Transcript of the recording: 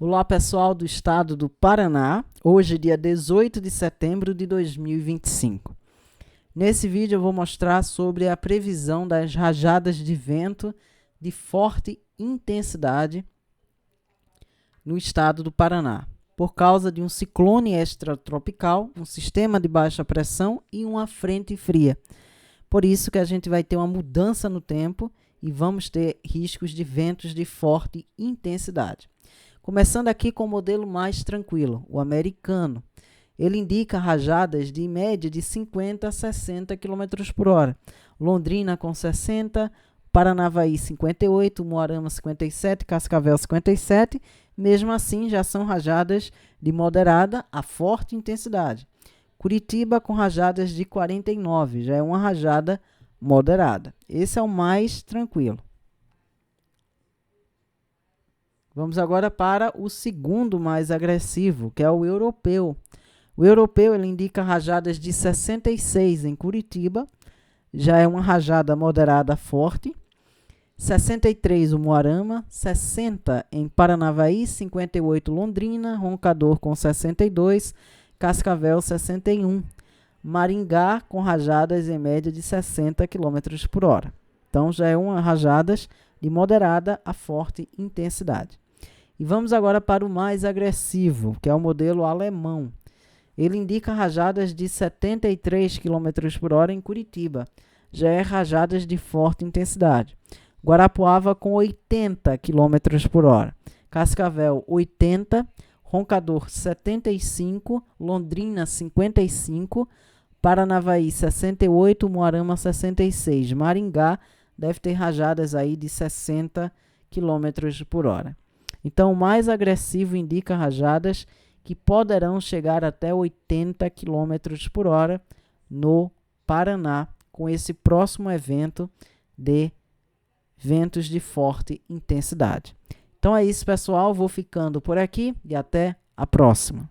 Olá, pessoal do estado do Paraná. Hoje, dia 18 de setembro de 2025. Nesse vídeo, eu vou mostrar sobre a previsão das rajadas de vento de forte intensidade no estado do Paraná, por causa de um ciclone extratropical, um sistema de baixa pressão e uma frente fria. Por isso que a gente vai ter uma mudança no tempo e vamos ter riscos de ventos de forte intensidade. Começando aqui com o modelo mais tranquilo, o americano. Ele indica rajadas de média de 50 a 60 km por hora. Londrina com 60, Paranavaí 58, Umuarama 57, Cascavel 57. Mesmo assim, já são rajadas de moderada a forte intensidade. Curitiba com rajadas de 49, já é uma rajada moderada. Esse é o mais tranquilo. Vamos agora para o segundo mais agressivo, que é o europeu. O europeu ele indica rajadas de 66 em Curitiba, já é uma rajada moderada forte. 63 Umuarama, 60 em Paranavaí, 58 Londrina, Roncador com 62, Cascavel 61. Maringá com rajadas em média de 60 km por hora. Então já é uma rajadas de moderada a forte intensidade. E vamos agora para o mais agressivo, que é o modelo alemão. Ele indica rajadas de 73 km por hora em Curitiba. Já é rajadas de forte intensidade. Guarapuava com 80 km por hora. Cascavel 80, Roncador 75, Londrina 55, Paranavaí 68, Umuarama 66. Maringá deve ter rajadas aí de 60 km por hora. Então, o mais agressivo indica rajadas que poderão chegar até 80 km por hora no Paraná, com esse próximo evento de ventos de forte intensidade. Então é isso, pessoal. Vou ficando por aqui e até a próxima.